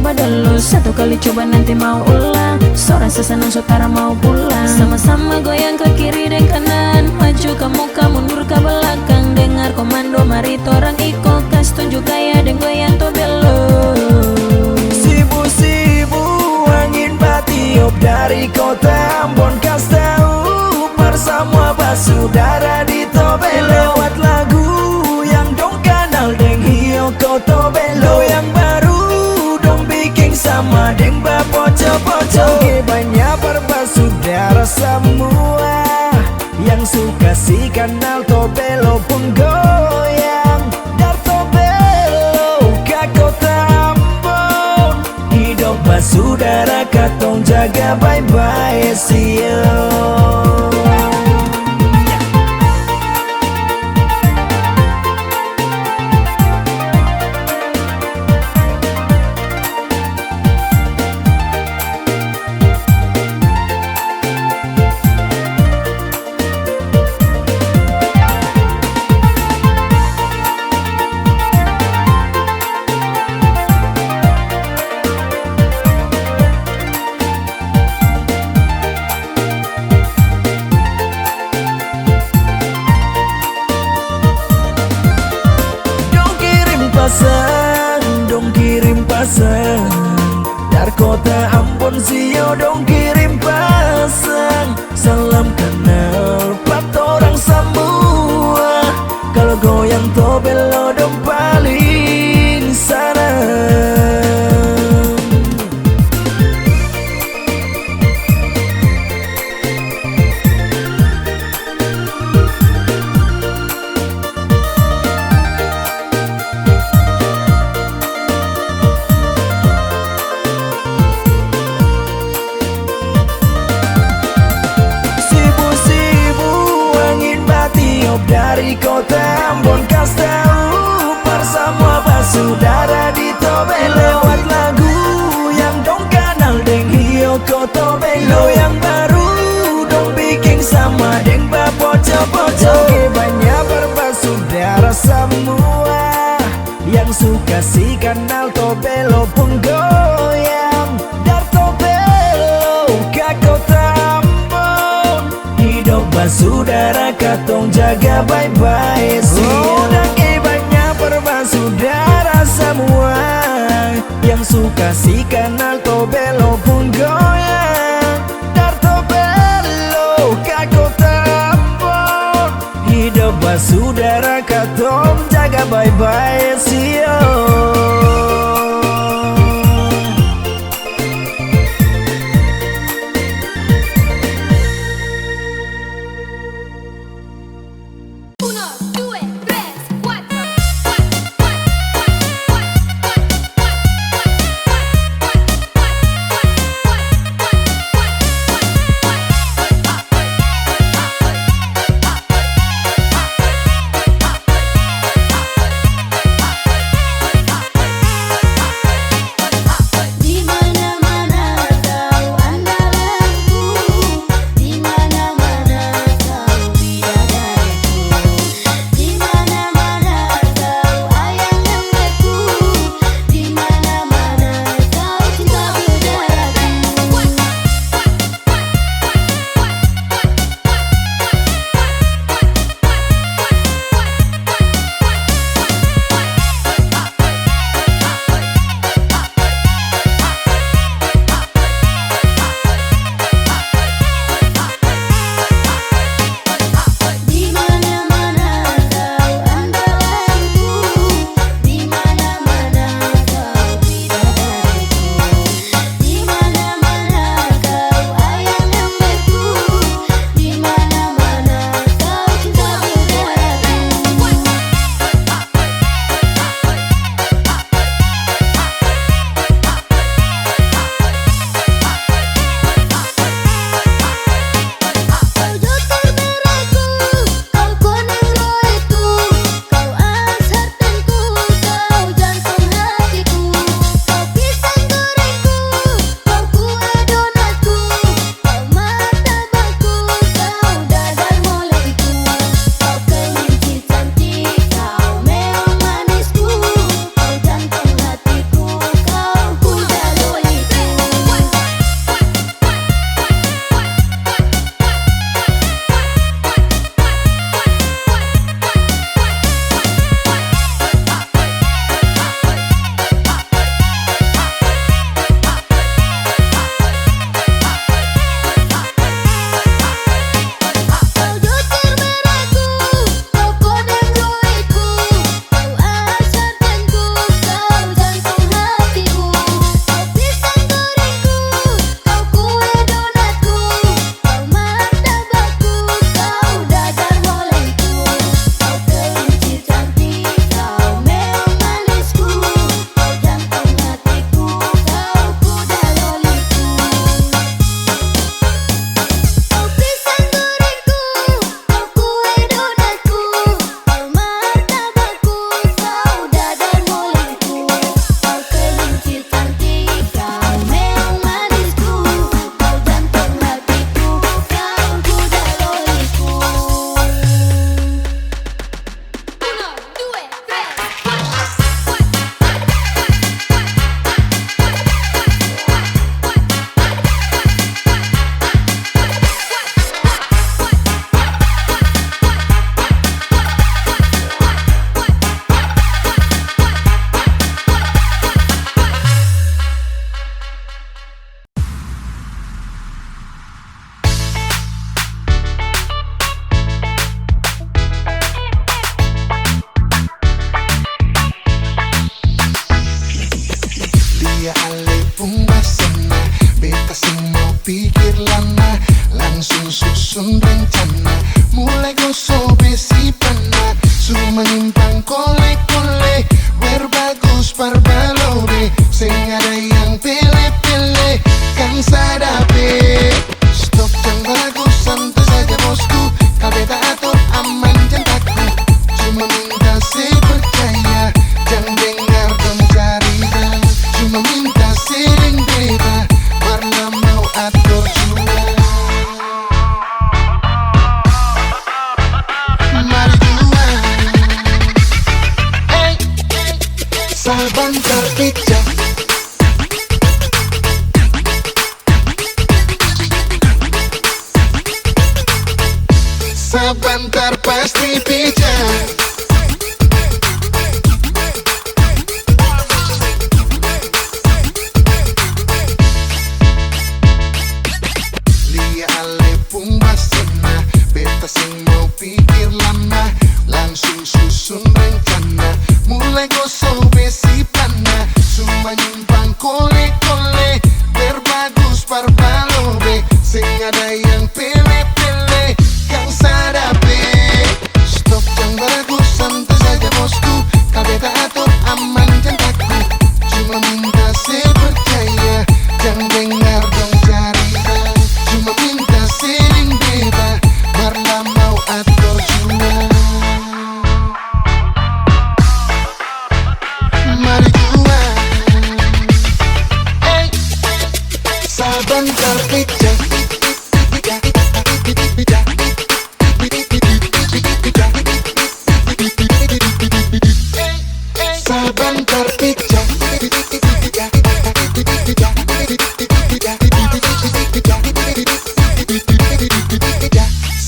coba dulu, satu kali coba nanti mau ulang. So rasa senang saudara mau pulang. Sama-sama goyang ke kiri dan kanan, maju ke muka mundur ke belakang. Dengar komando mari torang ikut, kas tunjuk gaya dan goyang to belo. Sibu-sibu angin batiup dari kota Ambon, kas tahu bersama basudara di Tobelo. Lewat lagu yang dong kenal deng hiyo ko Tobelo, yang baru dong bikin sama deng bapoco-poco. Oke banyak berbasudara semua yang suka si kanal Tobelo pun goyang. Dar Tobelo ke kota Ambon, hidup basudara katong jaga bye-bye see you. Dong kirim pasang dari kota Ambon, sio dong kirim pasang. Salam kenal buat orang semua, kalau goyang Tobelo dong paling sarang. Dari kota Ambon, kas tahu bersama basudara di Tobelo. Lewat lagu yang dong kenal deng hiyo ko Tobelo, yang baru dong bikin sama deng bapoco-poco. Oke banyak berbasudara semua yang suka si kanal Tobelo pun goyang. Dar Tobelo ke kota Ambon, hidup basudara katong jaga bye-bye see you. Dan banyak berbasudara semua yang suka si kanal Tobelo pun goyang. Dar Tobelo ke kota Ambon, hidup basudara katong jaga bye-bye see you. terpijak. Sebentar pasti bijak. Lia ale pumbasana, beta sing mau pikir lama, langsung susun rencana, mulai gosok besi pana, cuma nyumbang kole-kole, berbagus barbalobe, sing ada yang pele-pele, yang sadape. Stok yang bagus santai saja bosku, kau beta atur aman jantaku, cuma minta saya percaya, jangan dengar dong jaringan, cuma minta sering beta, marla mau atur jual. Mari jual, saban terpijak. Saban terpijak.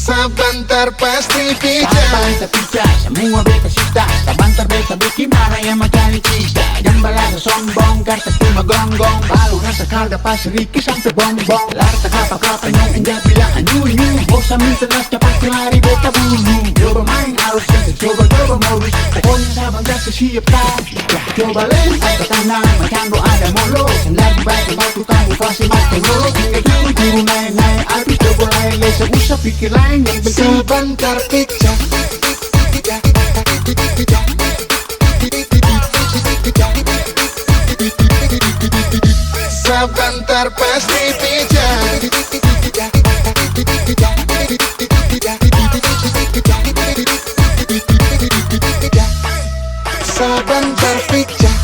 Sabantar pasti bijak. Saban terpijak, semua beta sista. Sabantar beta bikin marah yang macam cista. Yang balada sombong, karta cuma gonggong. Balu rasa kalda pas Riki sampai bongbong. Larta kapal-kapal yang enggak bilang anyu-nyu. Bosa minta las cepat lari beta bulu. Coba main harus kita coba modus. Pokoknya saban gak siap tak. Coba lempar ke tanah macam ada molo. Yang lagi baik batu kamu pasti makin molo. Hingga turun naik-naik habis coba lain. Usah pikir lain yang penting. Sebentar pijak. Sebentar pasti bijak. Sebentar pijak.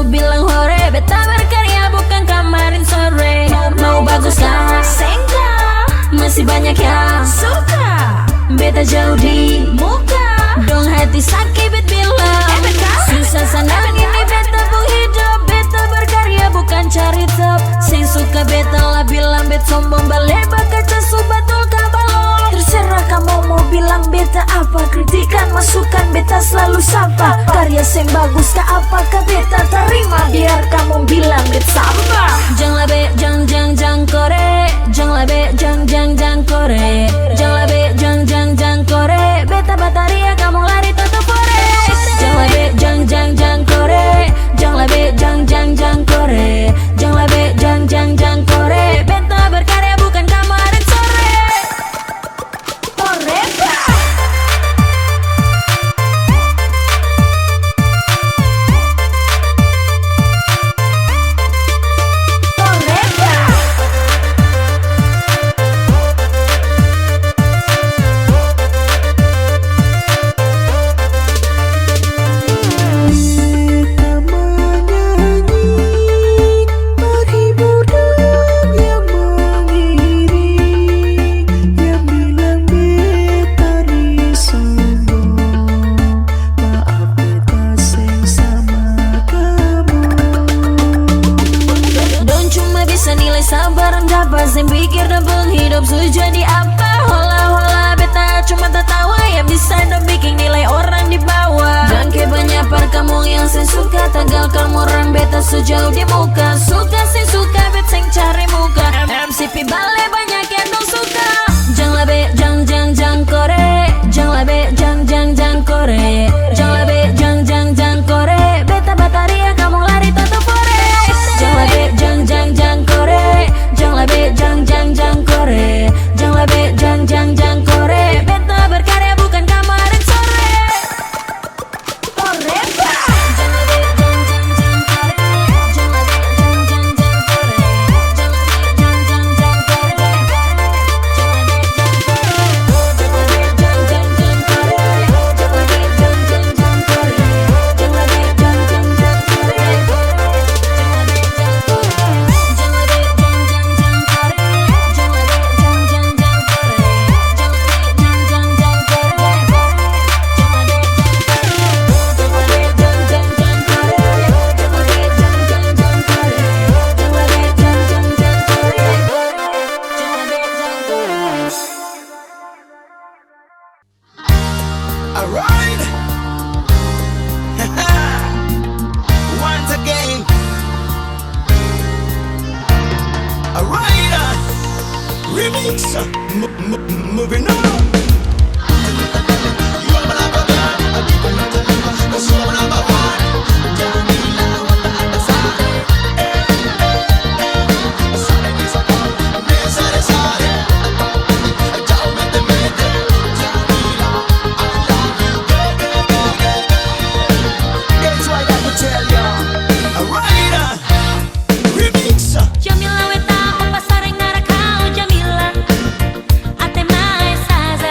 Bilang hore, beta berkarya bukan kamarin sore. Mau bagus kah? Sengka. Masih banyak yang suka. Beta jauh di muka. Dong hati sakit bet bilang susah senang ini beta pun hidup. Beta berkarya bukan cari top. Sing suka beta lah bilang bet sombong. Balik kaca subatul kabalong. Terserah kamu mau bilang beta apa. Kritikan masukan beta selalu sapa. Karya sing bagus kah apakah beta terima. Biar kamu bilang bet sampah. Jangan be jang kore. Jangan be jang kore. Jangan be jang kore. Beta bataria kamu lari tutup kore. Jangan be jang kore. Jangan be jang kore. Jangan be jang kore. Beta berkarya bukan kamarin sore. Oreba. sabar dapat sing pikir dapeng hidup sudah jadi apa. Hola beta cuma tertawa yang bisa dong bikin nilai orang di bawah. Dan banyak par kamu yang saya suka tagal kamu orang beta sejauh di muka. Suka sih suka bet sing cari muka. MCP bale banyak yang dong suka. Jang labe jang kore. Jang labe jang kore. Jang labe jang kore. Beta bataria kamu lari tutup pore. Jang labe jang kore. Jang labe jang kore. Jang labe jang kore. Beta berkarya bukan kemarin sore. Kore jang labe jang kore. Jang labe jang kore. Jang labe Alright. Once again. Alright. Remix. Moving on. That's why I could tell ya. Alright. Remix. Jamila weta papasaring narakau Jamila. Ate mae saza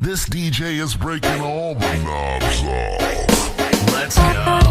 This DJ is breaking all the knobs off. Let's go.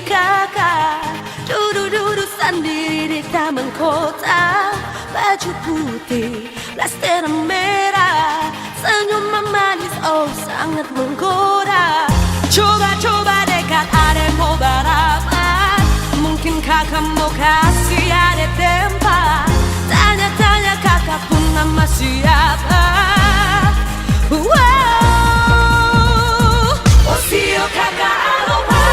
kakak duduk-duduk sendiri di taman kota, baju putih, blaster merah, senyum manis, oh sangat menggoda. Coba-coba dekat, ada mau berapa? Mungkin kakak mau kasih ada tempat. nama siapa. Oh sio kakak aloha,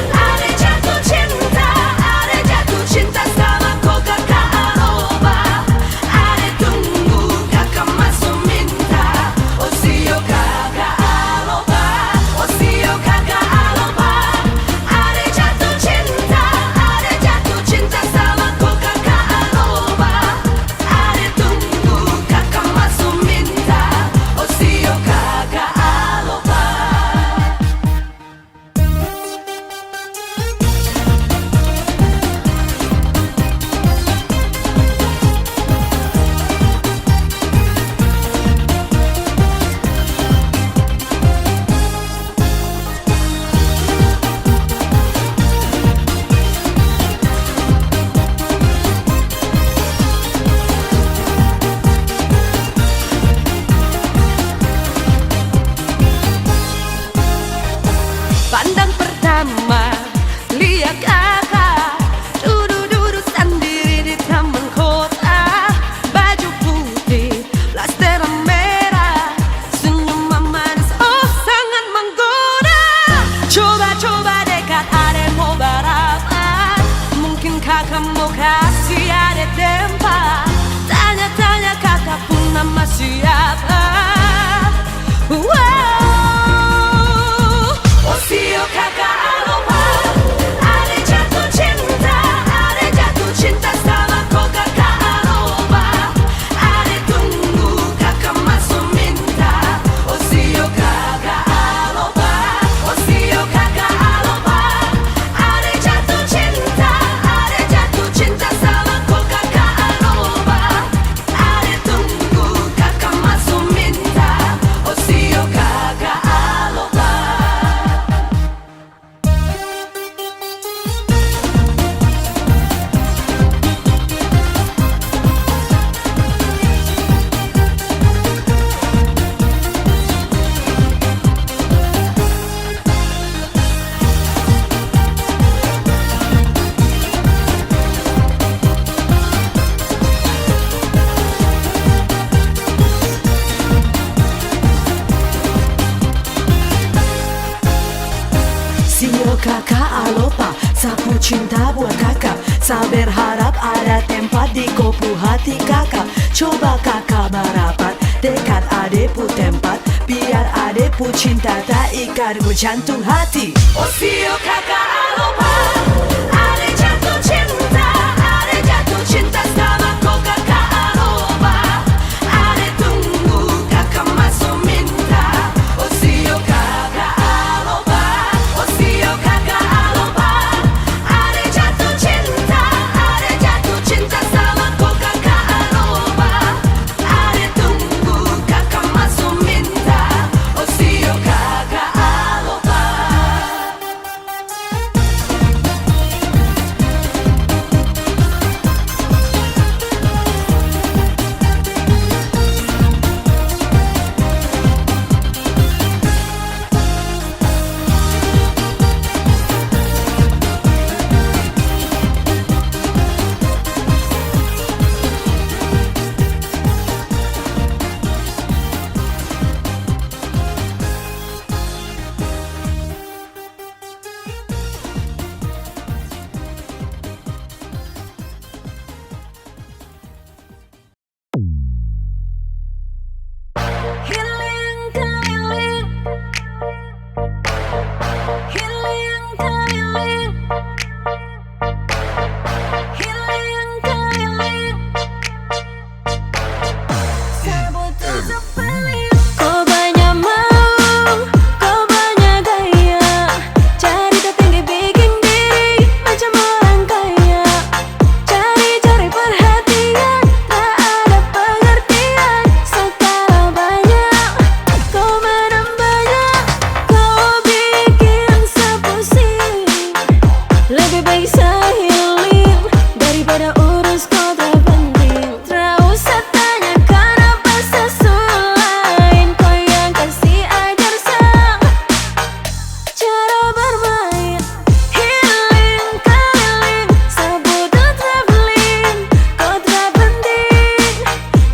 ada jatuh cinta, ada jatuh cinta sama kau kakak aloha. Ada tunggu kakak masuk minta. Oh sio kakak aloha, oh sio kakak aloha. Ada jatuh cinta, ada jatuh cinta sama kau kakak aloha. Ada tunggu kakak masuk minta. Oh sio kakak aloha. Pandang pertama, lihat kakak duduk-duduk sendiri di taman kota. Baju putih, blasteran merah, senyuman manis, oh sangat menggoda. Coba-coba dekat, ada mau balapan. Mungkin kakak mau kasih ada tempat. Tanya-tanya kakak pun nama siapa. Oh sio kakak aloha, ada jatuh cinta, ada jatuh cinta sama kau kakak aloha. Ada tunggu kakak masuk minta. Oh sio kakak aloha, oh sio kakak aloha. Ada jatuh cinta sama kau kakak aloha. Ada tunggu kakak masuk minta. Oh sio kakak aloha. Sio kakak aloha, sapu cinta buat kakak. Saya berharap ada tempat di kopu hati kakak. Coba kakak merapat dekat adepu tempat, biar adepu cinta tak ikat ku jantung hati. Oh sio kakak aloha, ada jatuh cinta, ada jatuh cinta sama kau kakak aloha. Ada tunggu kakak masuk minta. Oh sio kakak aloha, oh sio kakak aloha. Ada jatuh cinta sama kau kakak aloha. Ada tunggu kakak masuk minta. Oh sio kakak aloha.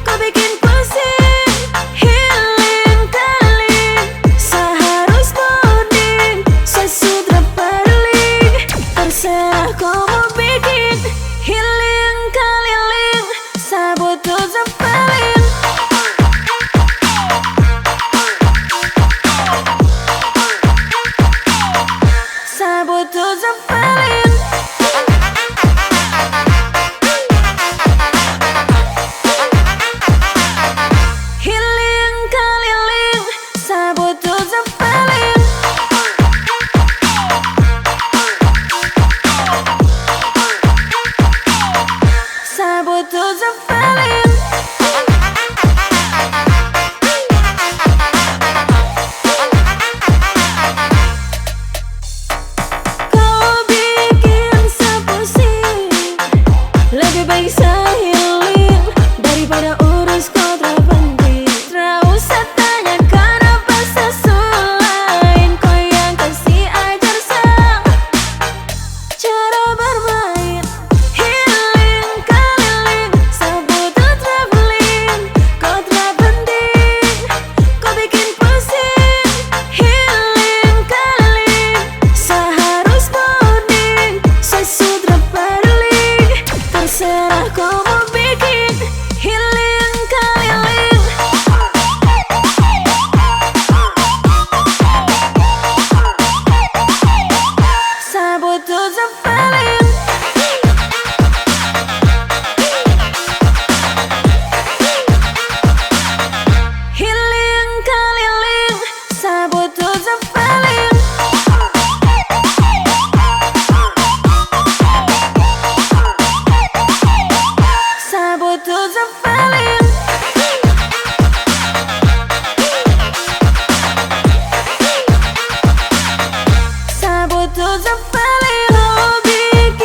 Kau bikin feeling. Healing keliling, sabut to the feeling. Sabut to the feeling. Sabut to the feeling. Oh, bikin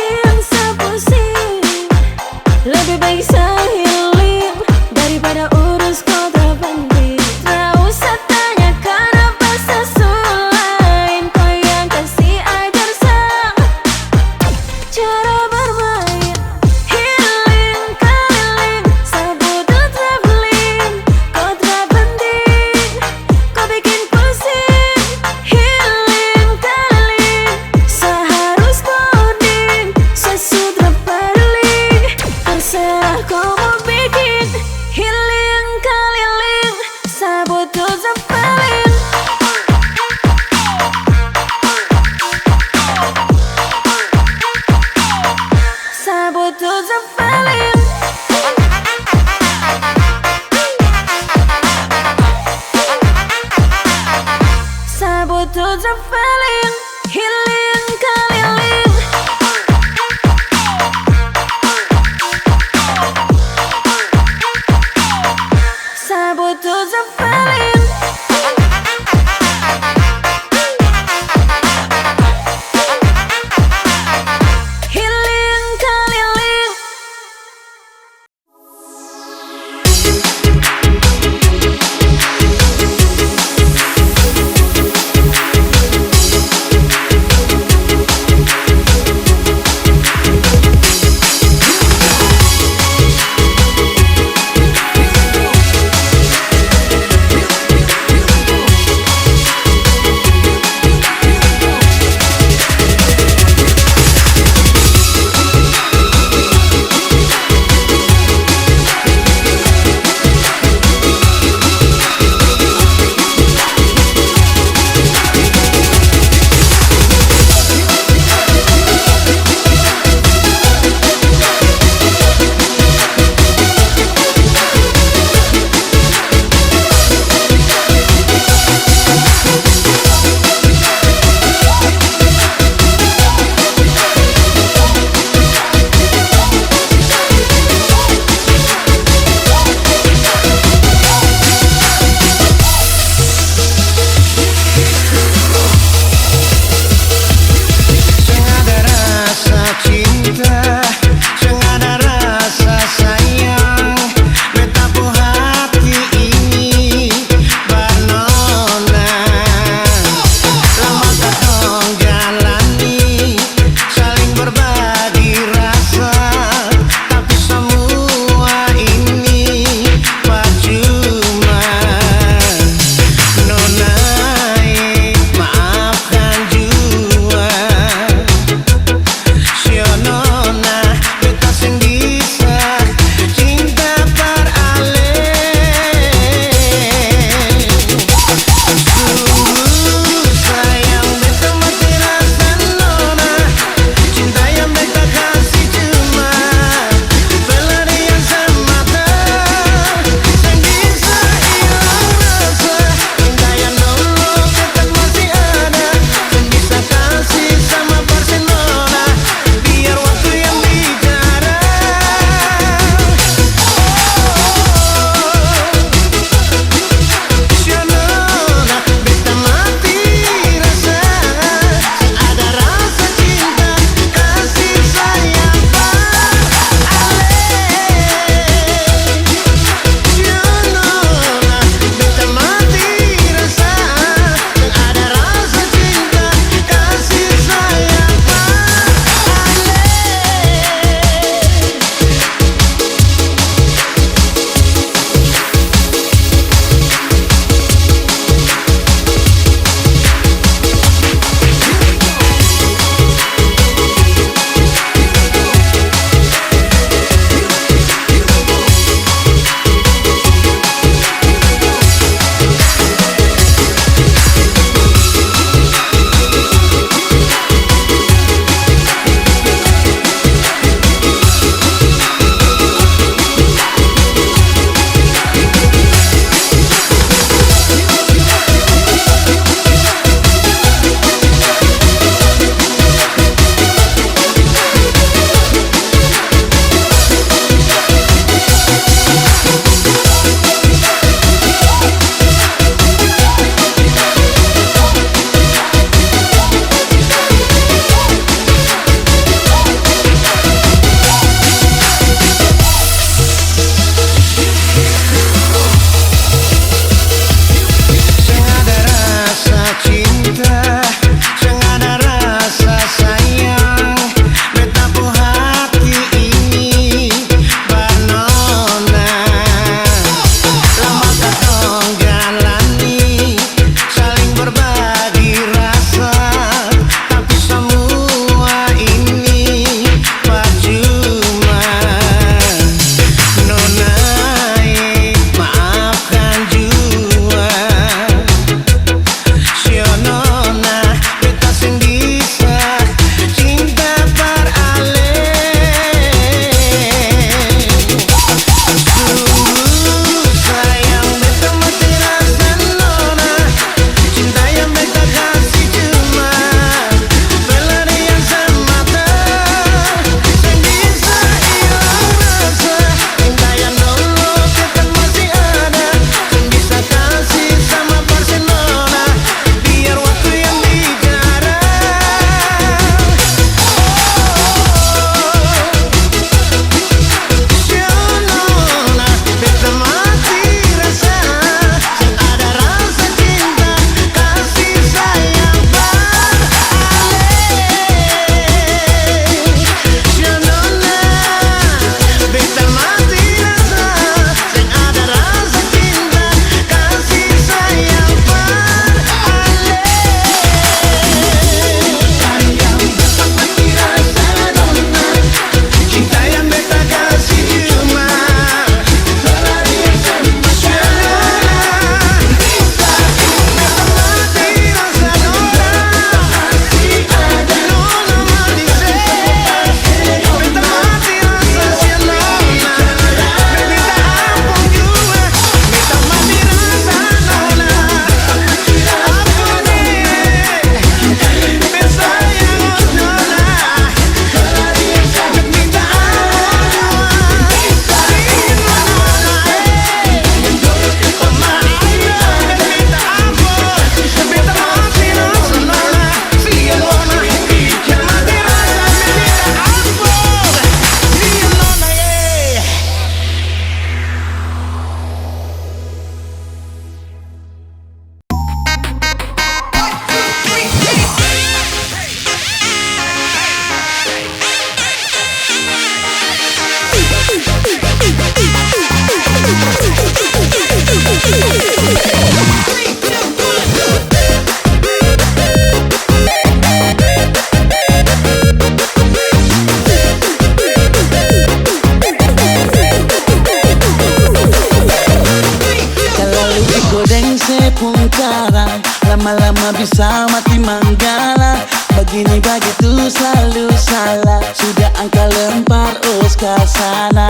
ke sana.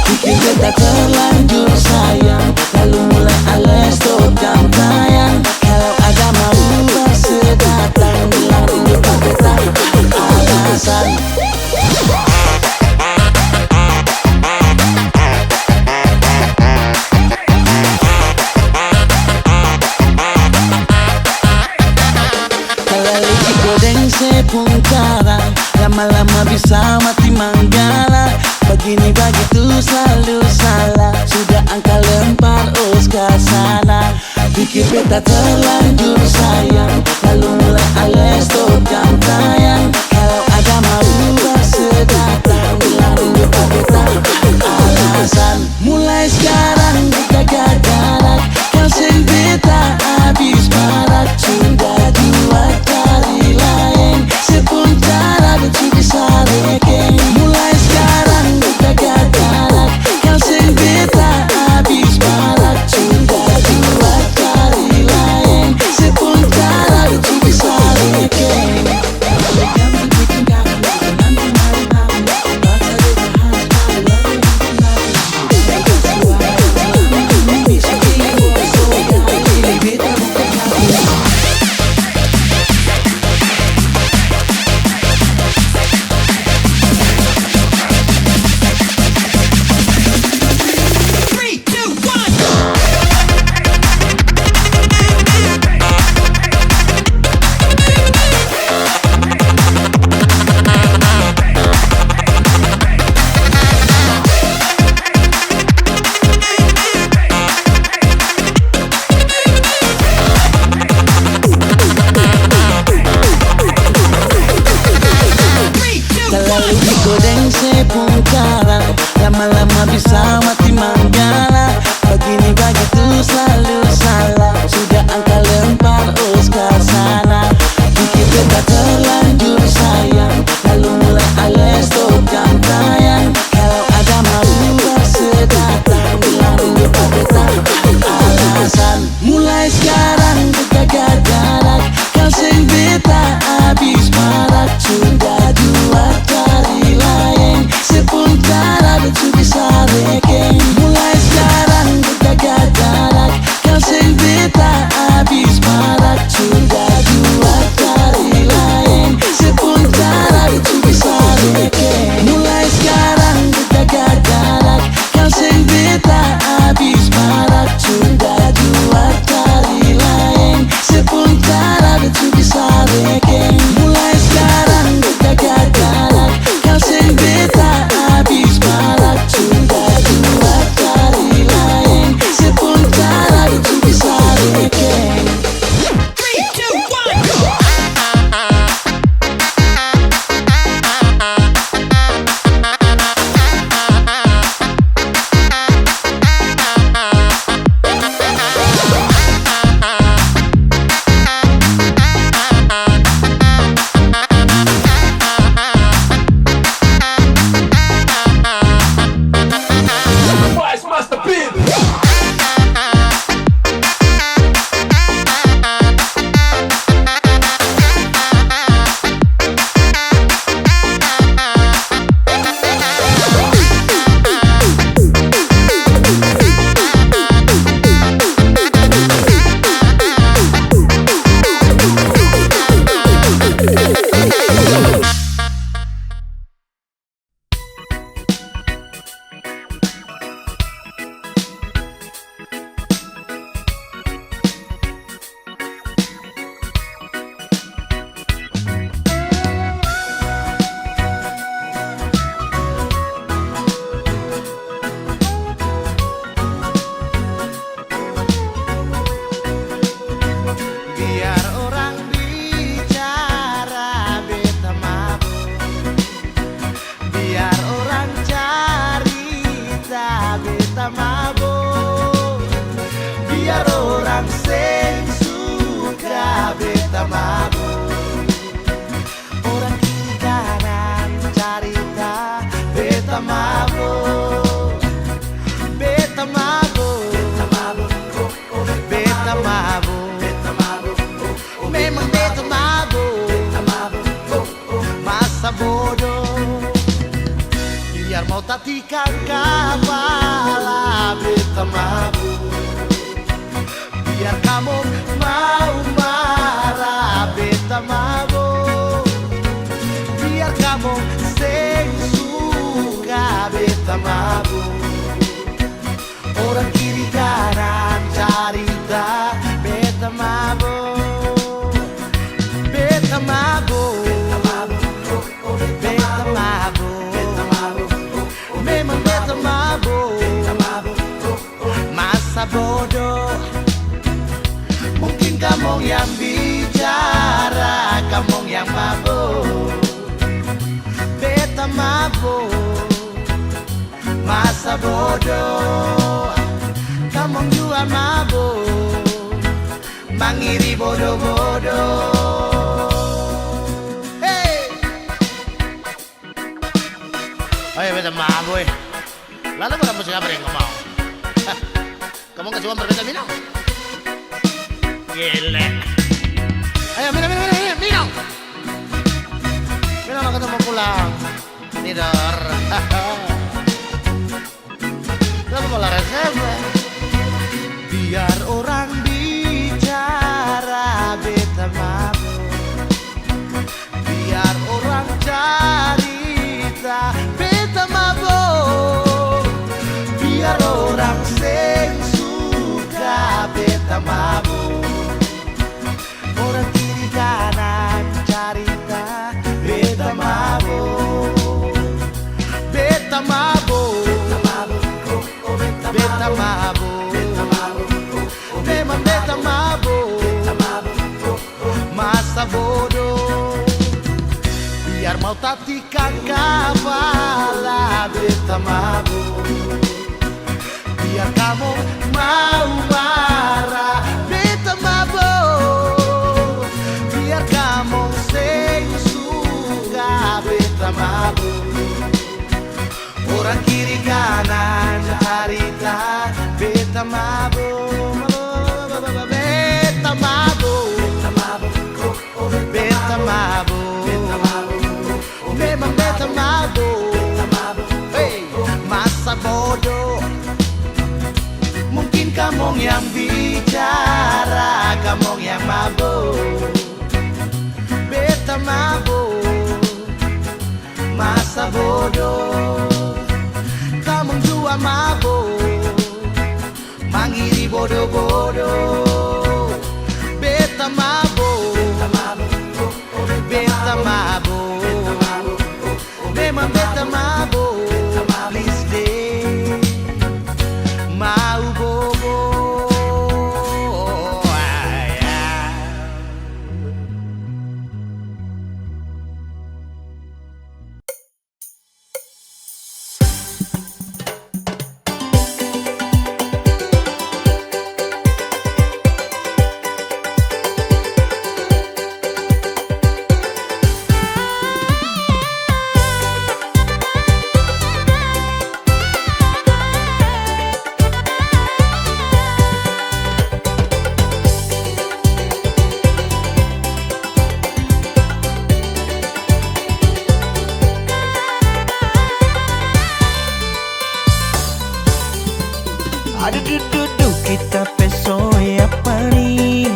Bikin beta terlanjur sayang, lalu mulai alias stop jam tayang. Kalau ada mau bersedatang, bilang rindu tak beta alasan. Sepungkara, lama-lama bisa mati manggala. Begini begitu selalu salah, sudah angka lempar us ke sana. Bikin beta terlanjur sayang, lalu mulai alias stop jam tayang. Kalau ada mau bersedatang, bilang rindu tak beta alasan. Mulai sekarang kita gagarak, kau sing beta habis marak. Sudah dua kali lain, sepuntara lucu bisa rekeng. Mulai sekarang kita gagarak, kau sing beta habis marak. Sudah dua kali lain, sepuntara lucu bisa rekeng. Sepungkara, lama-lama bisa mati manggala. Begini begitu selalu salah, sudah angka lempar us ke sana. Bikin beta terlanjur sayang, lalu mulai alias stop jam tayang. Kalau ada mau bersedatang, bilang rindu tak beta alasan. Mulai sekarang kita gagarak, kau sing beta habis marak. Sudah dua kali lain, sepuntara lucu bisa rekeng. Mulai sekarang kita gagarak, kau sing beta habis marak. Sudah dua kali lain, sepuntara lucu bisa rekeng. Mulai sekarang kita gagarak, kau sing beta habis marak. Sudah dua kali lain, sepuntara lucu bisa rekeng. Mulai sekarang kita gagarak, kau sing beta habis marak. Sudah dua kali lain, sepuntara lucu bisa rekeng. 3, 2, 1, go! mau tatikan kepala beta mabuk. Biar kamu mau marah beta mabuk. Biar kamu sing suka beta mabuk. Orang kiri kanan cerita beta mabuk. Beta mabuk. Beta mabuk. Memang beta mabuk. Masa bodoh. Mungkin kamu yang bicara, kamu yang mabuk. Beta mabuk. Masa bodoh. Kamu juga mabuk. Mangiri bodoh-bodoh. Hey! Ayo beta mabuk. Lalu kamu siapa yang mau? Hah? Kamu gak cuma berbeda minum? Gile. Ayo minum. Minum aku mau pulang. Tidur. Kenapa malah resep? Biar orang bicara beta mabuk. Biar orang cerita beta mabuk. Biar orang sing suka beta mabuk. Orang kiri kanan cerita beta mabuk. Beta mabuk. Beta mabuk. Memang beta mabuk. Masa bodoh. Biar mau tatikan kepala beta mabuk. Biar kamu mau marah beta mabuk. Biar kamu sing suka beta mabuk. Orang kiri kanan cerita beta mabuk. Beta mabuk. Beta mabuk. Memang beta mabuk. Hey, masa bodoh. Mungkin kamu yang bicara, kamu yang mabuk. Beta mabuk. Masa bodoh. Kamu juga mabuk. Mangiri bodoh-bodoh. Beta mabuk. Beta mabuk. Memang beta mabuk. Please deh. Mau bobo. Aduh dududu kita pesoy apa nih?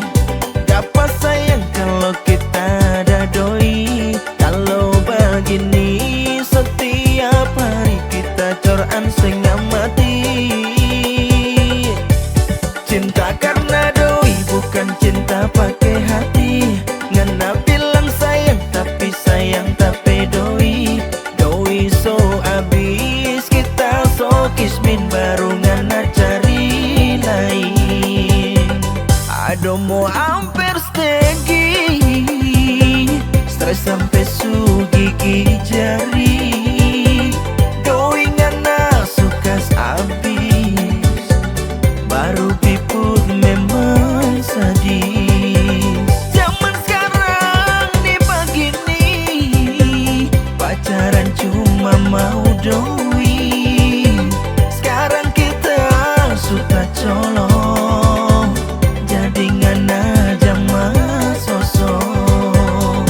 Dapat sayang kalau kita ada doi. Kalau begini setiap hari kita coran setengah mati. Cinta karena doi bukan cinta pakai hati. Ngana bilang sayang tapi sayang tapi doi. Doi so abis kita so kismin baru ngana cari lain. Aduh mau hampir stegi. Stres sampai su gigi jari. Doi ngana suka abis. Baru piput memang sadis. Zaman sekarang nih begini. Pacaran cuma mau doi. Sekarang kita suka colong. Jadi ngana jama sosok.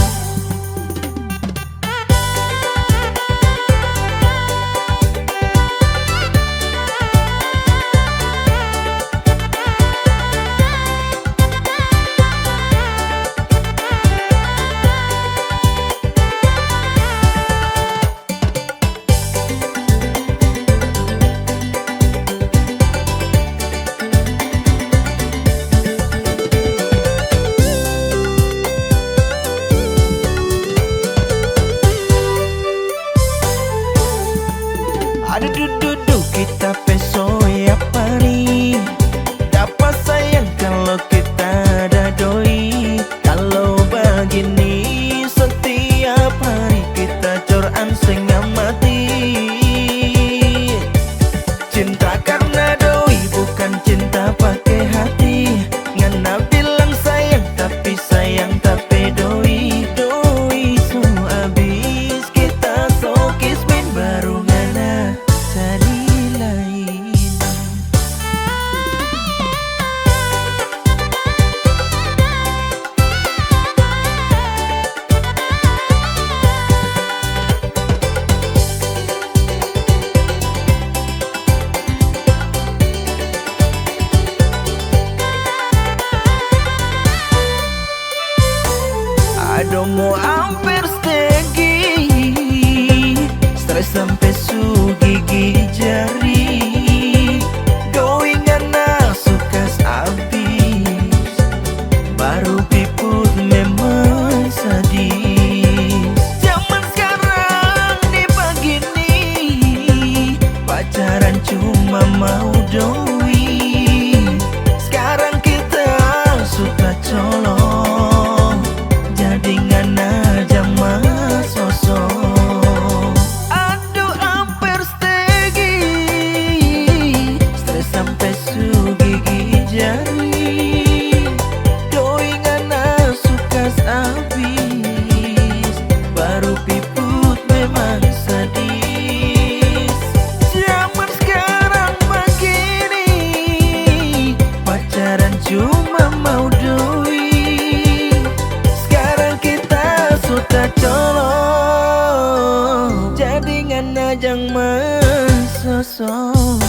Aduh dudu kita peso ya pani. Dapat sayang kalau kita ada doi. Kalau begini setiap hari kita coran setengah mati. Cinta karena doi bukan cinta pakai hati. Ngana bilang sayang tapi sayang tapi doi. Doi so abis kita so kismin baru ngana jadi lain. Aduh mau hampir stegi, stres sampai su gigi jari. Doi ngana suka habis, baru piput memang sadis. Zaman sekarang di begini, pacaran cuma mau doi. Sekarang kita suka colong, jadi ngana jama sosok. Aduh hampir stegi, stres sampai su gigi jari. Doi ngana suka habis, baru piput memang sadis. Zaman sekarang begini, pacaran cuma mau doi. Sekarang kita suka colong, jadi ngana jang sosok.